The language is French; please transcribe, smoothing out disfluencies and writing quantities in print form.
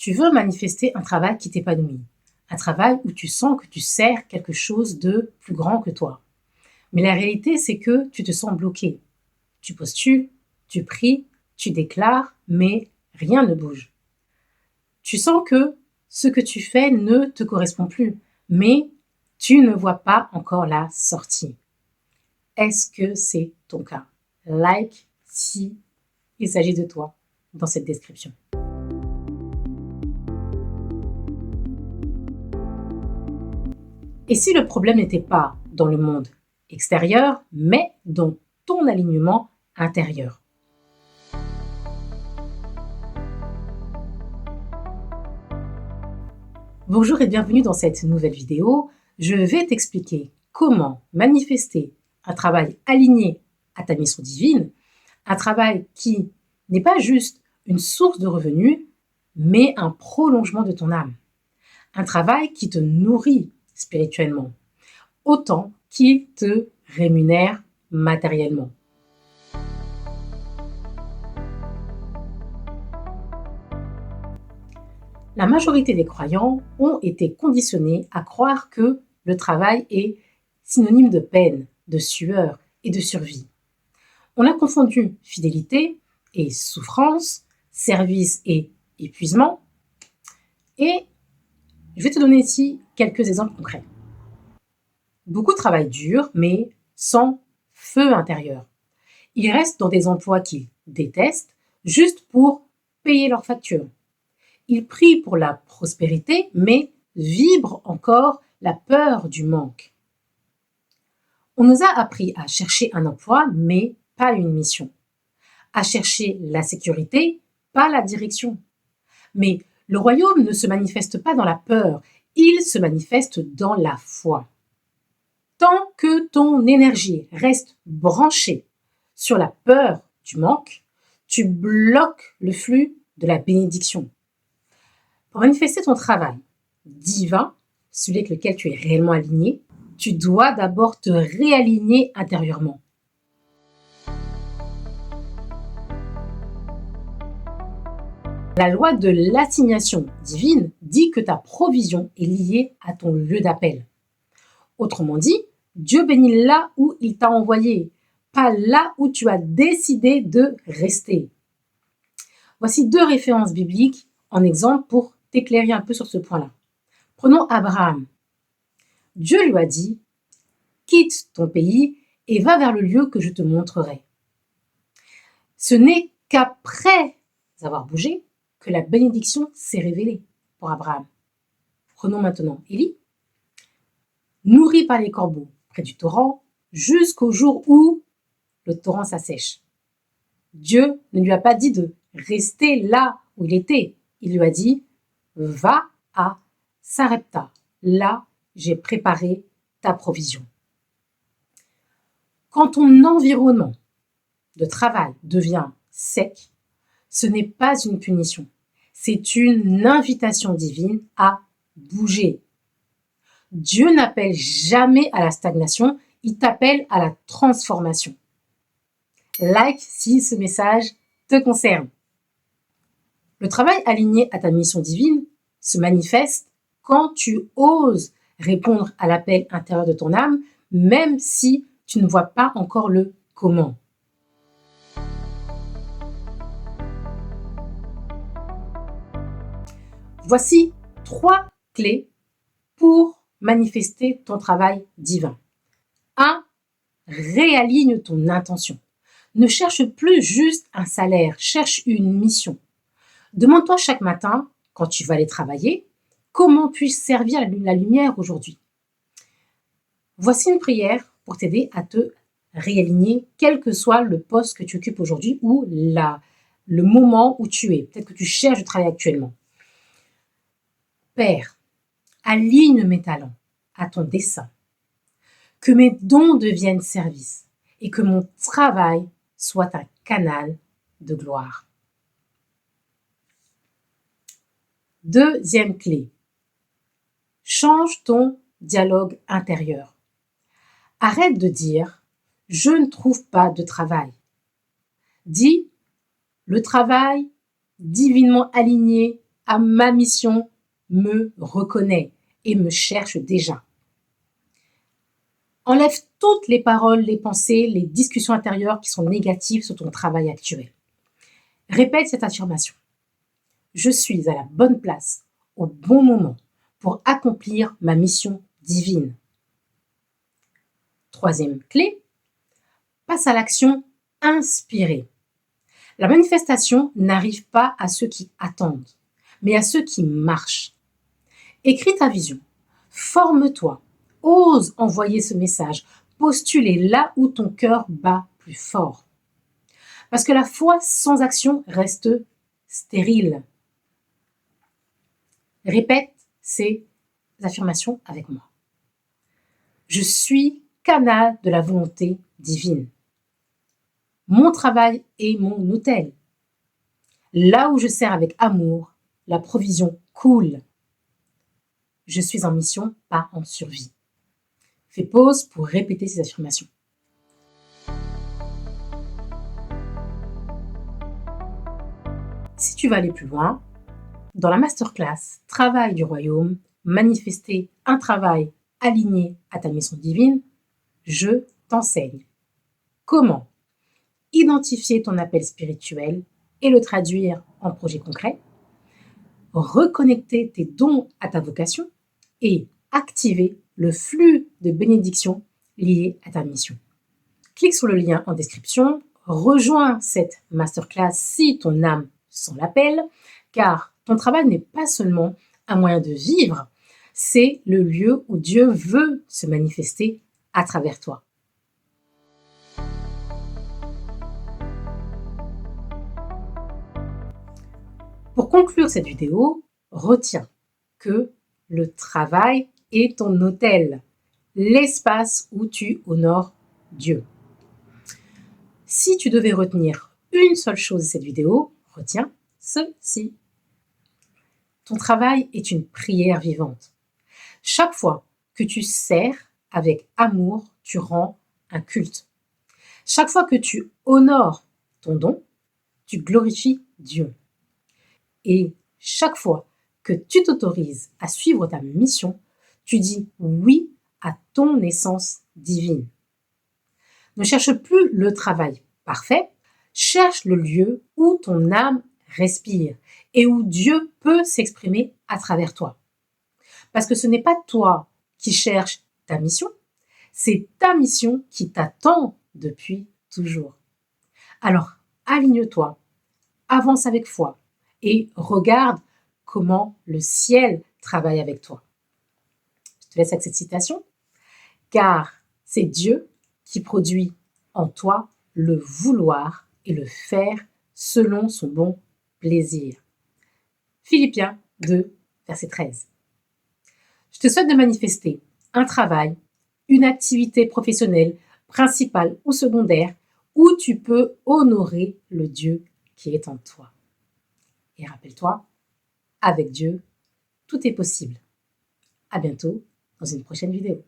Tu veux manifester un travail qui t'épanouit, un travail où tu sens que tu sers quelque chose de plus grand que toi. Mais la réalité, c'est que tu te sens bloqué. Tu postules, tu pries, tu déclares, mais rien ne bouge. Tu sens que ce que tu fais ne te correspond plus, mais tu ne vois pas encore la sortie. Est-ce que c'est ton cas? Like si il s'agit de toi dans cette description. Et si le problème n'était pas dans le monde extérieur, mais dans ton alignement intérieur? Bonjour et bienvenue dans cette nouvelle vidéo. Je vais t'expliquer comment manifester un travail aligné à ta mission divine, un travail qui n'est pas juste une source de revenus, mais un prolongement de ton âme. Un travail qui te nourrit spirituellement, autant qu'il te rémunère matériellement. La majorité des croyants ont été conditionnés à croire que le travail est synonyme de peine, de sueur et de survie. On a confondu fidélité et souffrance, service et épuisement. Et je vais te donner ici quelques exemples concrets. Beaucoup travaillent dur, mais sans feu intérieur. Ils restent dans des emplois qu'ils détestent, juste pour payer leurs factures. Ils prient pour la prospérité, mais vibrent encore la peur du manque. On nous a appris à chercher un emploi, mais pas une mission. À chercher la sécurité, pas la direction. Mais le royaume ne se manifeste pas dans la peur, il se manifeste dans la foi. Tant que ton énergie reste branchée sur la peur du manque, tu bloques le flux de la bénédiction. Pour manifester ton travail divin, celui avec lequel tu es réellement aligné, tu dois d'abord te réaligner intérieurement. La loi de l'assignation divine dit que ta provision est liée à ton lieu d'appel. Autrement dit, Dieu bénit là où il t'a envoyé, pas là où tu as décidé de rester. Voici 2 références bibliques en exemple pour t'éclairer un peu sur ce point-là. Prenons Abraham. Dieu lui a dit « Quitte ton pays et va vers le lieu que je te montrerai. » Ce n'est qu'après avoir bougé que la bénédiction s'est révélée pour Abraham. Prenons maintenant Élie. Nourri par les corbeaux près du torrent, jusqu'au jour où le torrent s'assèche. Dieu ne lui a pas dit de rester là où il était. Il lui a dit « Va à Sarepta, là j'ai préparé ta provision. » Quand ton environnement de travail devient sec, ce n'est pas une punition, c'est une invitation divine à bouger. Dieu n'appelle jamais à la stagnation, il t'appelle à la transformation. Like si ce message te concerne. Le travail aligné à ta mission divine se manifeste quand tu oses répondre à l'appel intérieur de ton âme, même si tu ne vois pas encore le comment. Voici 3 clés pour manifester ton travail divin. 1. Réaligne ton intention. Ne cherche plus juste un salaire, cherche une mission. Demande-toi chaque matin, quand tu vas aller travailler, comment puis-je servir la lumière aujourd'hui? Voici une prière pour t'aider à te réaligner, quel que soit le poste que tu occupes aujourd'hui ou le moment où tu es. Peut-être que tu cherches du travail actuellement. Père, aligne mes talents à ton dessein. Que mes dons deviennent service et que mon travail soit un canal de gloire. 2e clé. Change ton dialogue intérieur. Arrête de dire « je ne trouve pas de travail ». Dis « le travail divinement aligné à ma mission me reconnaît et me cherche déjà. Enlève toutes les paroles, les pensées, les discussions intérieures qui sont négatives sur ton travail actuel. Répète cette affirmation. Je suis à la bonne place, au bon moment, pour accomplir ma mission divine. Troisième clé, passe à l'action inspirée. La manifestation n'arrive pas à ceux qui attendent, mais à ceux qui marchent. Écris ta vision, forme-toi, ose envoyer ce message, postuler là où ton cœur bat plus fort. Parce que la foi sans action reste stérile. Répète ces affirmations avec moi. Je suis canal de la volonté divine. Mon travail est mon autel. Là où je sers avec amour, la provision coule. Je suis en mission, pas en survie. Fais pause pour répéter ces affirmations. Si tu veux aller plus loin, dans la masterclass Travail du royaume, manifester un travail aligné à ta mission divine, je t'enseigne comment identifier ton appel spirituel et le traduire en projet concret, reconnecter tes dons à ta vocation et activer le flux de bénédictions liées à ta mission. Clique sur le lien en description, rejoins cette masterclass si ton âme s'en l'appelle, car ton travail n'est pas seulement un moyen de vivre, c'est le lieu où Dieu veut se manifester à travers toi. Pour conclure cette vidéo, retiens que le travail est ton autel, l'espace où tu honores Dieu. Si tu devais retenir une seule chose de cette vidéo, retiens ceci. Ton travail est une prière vivante. Chaque fois que tu sers avec amour, tu rends un culte. Chaque fois que tu honores ton don, tu glorifies Dieu. Et chaque fois que tu t'autorises à suivre ta mission, tu dis oui à ton essence divine. Ne cherche plus le travail parfait, cherche le lieu où ton âme respire et où Dieu peut s'exprimer à travers toi. Parce que ce n'est pas toi qui cherches ta mission, c'est ta mission qui t'attend depuis toujours. Alors, aligne-toi, avance avec foi et regarde comment le ciel travaille avec toi. Je te laisse avec cette citation. Car c'est Dieu qui produit en toi le vouloir et le faire selon son bon plaisir. Philippiens 2, verset 13. Je te souhaite de manifester un travail, une activité professionnelle, principale ou secondaire, où tu peux honorer le Dieu qui est en toi. Et rappelle-toi, avec Dieu, tout est possible. À bientôt dans une prochaine vidéo.